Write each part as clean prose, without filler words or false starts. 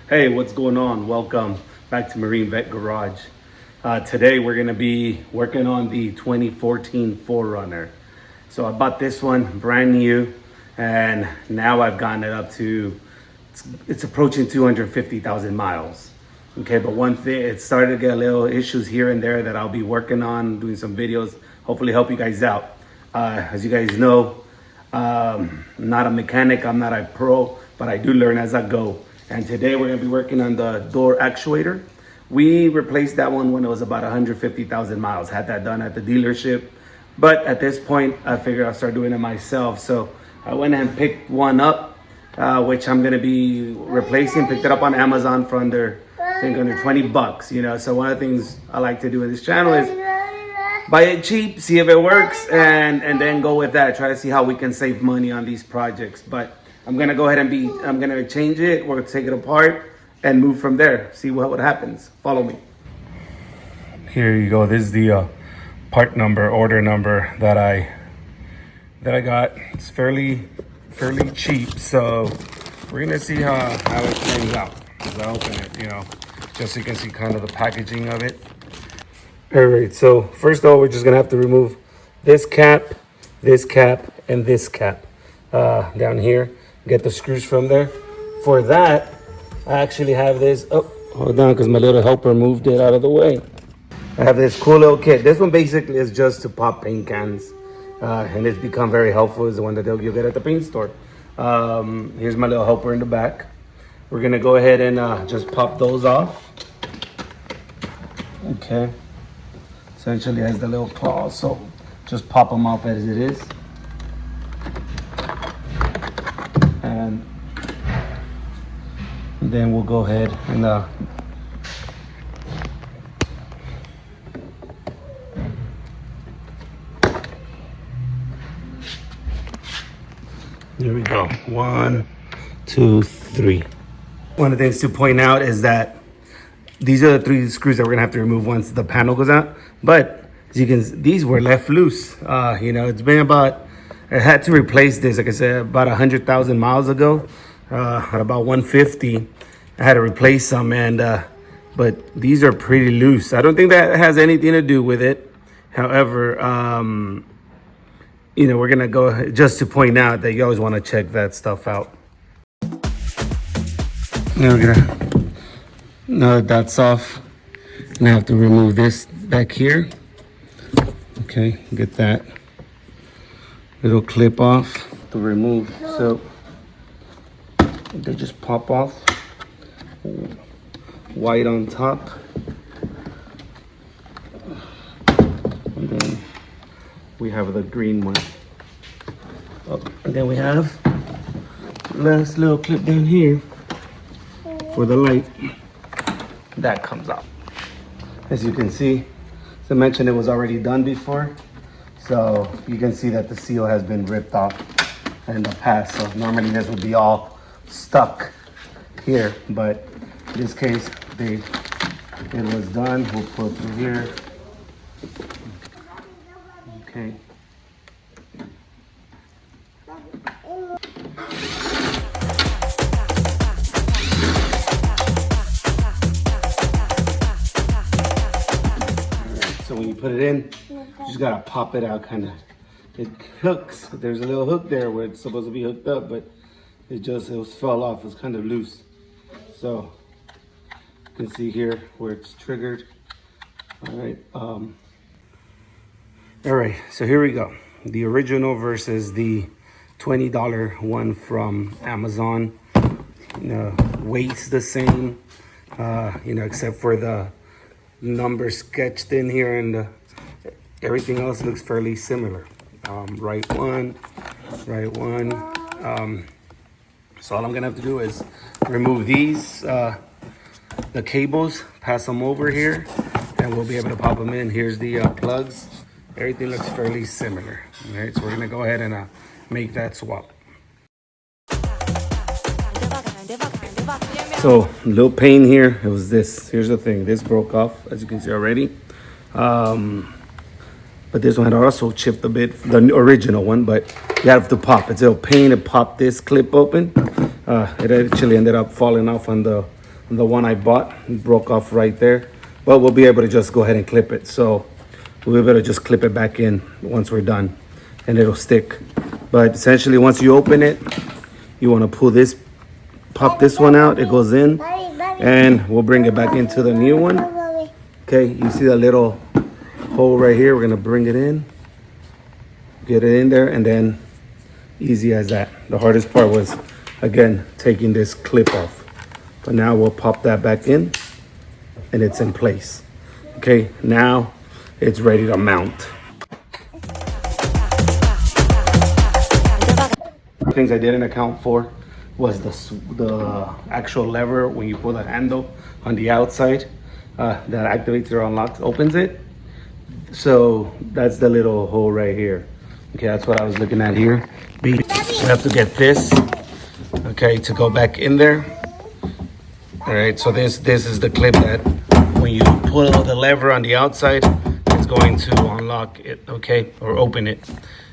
Hey, what's going on? Welcome back to Marine Vet Garage. Today we're going to be working on the 2014 4Runner. So I bought this one brand new, and now I've gotten it up to, it's approaching 250,000 miles. Okay, but one thing, it started to get a little issues here and there that I'll be working on, doing some videos, hopefully help you guys out. As you guys know, I'm not a mechanic, I'm not a pro, but I do learn as I go. And today we're gonna be working on the door actuator. We replaced that one when it was about 150,000 miles. Had that done at the dealership. But at this point, I figured I'll start doing it myself. So I went and picked one up, which I'm gonna be replacing. Picked it up on Amazon for under, I think under 20 bucks, you know. So one of the things I like to do in this channel is buy it cheap, see if it works, and then go with that. Try to see how we can save money on these projects. But I'm gonna go ahead and I'm gonna change it. We're gonna take it apart and move from there. See what happens. Follow me. Here you go. This is the part number, order number that I got. It's fairly cheap. So we're gonna see how it turns out as I open it. You know, just so you can see kind of the packaging of it. All right. So first of all, we're just gonna have to remove this cap, and this cap down here. Get the screws from there. For that, I actually have this. Oh, hold on, because my little helper moved it out of the way. I have this cool little kit. This one basically is just to pop paint cans, and it's become very helpful. It's the one that you'll get at the paint store. Here's my little helper in the back. We're gonna go ahead and just pop those off. Okay. Essentially has the little claw, so just pop them off as it is. And then we'll go ahead and there we go. 1, 2, 3. One of the things to point out is that these are the 3 screws that we're gonna have to remove once the panel goes out. But as you can, these were left loose. You know, it's been about, I had to replace this, like I said, about 100,000 miles ago. At about 150, I had to replace some, and but these are pretty loose. I don't think that has anything to do with it. However, you know, we're gonna go just to point out that you always want to check that stuff out. Now we're gonna, now that that's off, and I have to remove this back here. Okay, get that little clip off to remove. So they just pop off. White on top, and then we have the green one. Oh, and then we have last little clip down here for the light that comes out. As you can see, as I mentioned, it was already done before, so you can see that the seal has been ripped off in the past. So normally this would be all stuck here, but in this case it was done. We'll pull through here. Okay. So when you put it in, you just gotta pop it out, kind of. It hooks. There's a little hook there where it's supposed to be hooked up, but it fell off. It's kind of loose. So you can see here where it's triggered. All right, so here we go. The original versus the $20 one from Amazon. You know, weight's the same, you know, except for the numbers sketched in here, and everything else looks fairly similar. Right one. So all I'm gonna have to do is remove these, the cables, pass them over here, and we'll be able to pop them in. Here's the plugs. Everything looks fairly similar. All right, so we're gonna go ahead and make that swap. So, a little pain here. It was this. Here's the thing. This broke off, as you can see already. But this one had also chipped a bit, the original one, but you have to pop. It's a little pain to pop this clip open. It actually ended up falling off on the the one I bought broke off right there, but we'll be able to just go ahead and clip it. So we'll be able to just clip it back in once we're done, and it'll stick. But essentially, once you open it, you want to pull this, pop this one out, it goes in, and we'll bring it back into the new one. Okay, you see that little hole right here? We're gonna bring it in, get it in there, and then easy as that. The hardest part was, again, taking this clip off. But now we'll pop that back in, and it's in place. Okay, now it's ready to mount. Things I didn't account for was the actual lever when you pull the handle on the outside that activates or unlocks, opens it. So that's the little hole right here. Okay, that's what I was looking at here. We have to get this, okay, to go back in there. All right, so this is the clip that when you pull the lever on the outside, it's going to unlock it, okay, or open it.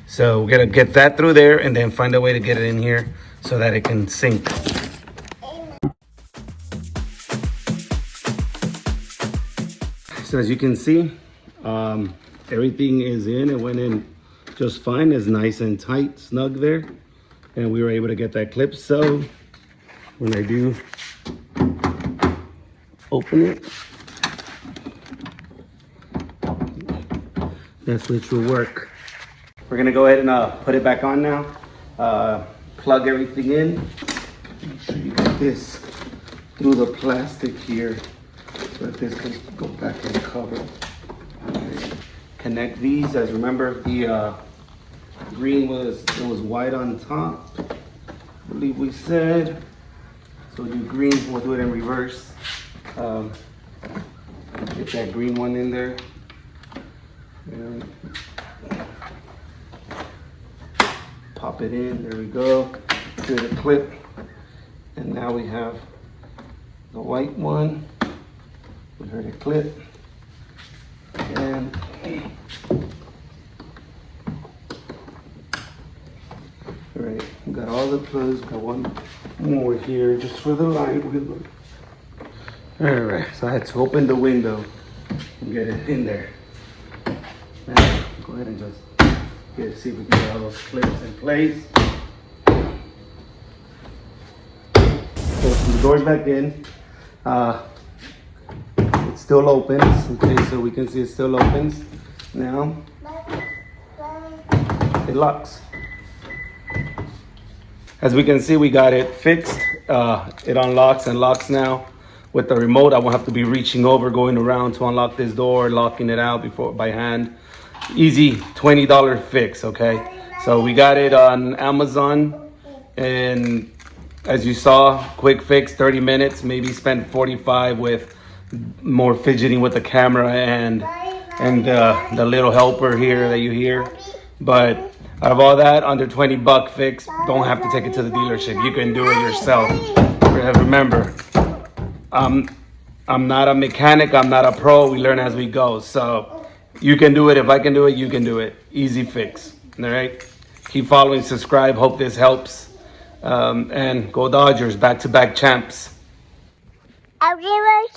So we're gonna get that through there and then find a way to get it in here so that it can sync. So as you can see, everything is in. It went in just fine. It's nice and tight, snug there. And we were able to get that clip. So when I do open it, that's what will work. We're gonna go ahead and put it back on now. Plug everything in. Make sure you get this through the plastic here so that this can go back and cover. Okay. Connect these. As remember, the green was white on top, I believe we said. So we'll do green. We'll do it in reverse. Get that green one in there. And pop it in. There we go. Do the clip. And now we have the white one. We heard it clip. And all right, we got all the plugs. Got one more here just for the light. All right, so I had to open the window and get it in there. Now, go ahead and just see if we can get all those clips in place. So the door's back in. It still opens. Okay, so we can see it still opens. Now it locks. As we can see, we got it fixed. It unlocks and locks now. With the remote, I won't have to be reaching over, going around to unlock this door, locking it out before by hand. Easy $20 fix, okay? So we got it on Amazon, and as you saw, quick fix, 30 minutes, maybe spend 45 with more fidgeting with the camera and the little helper here that you hear. But out of all that, under $20 fix, don't have to take it to the dealership. You can do it yourself. Remember, I'm not a mechanic, I'm not a pro, we learn as we go. So you can do it. If I can do it, you can do it. Easy fix. All right. Keep following, subscribe. Hope this helps. And go Dodgers, back-to-back champs. I'll give a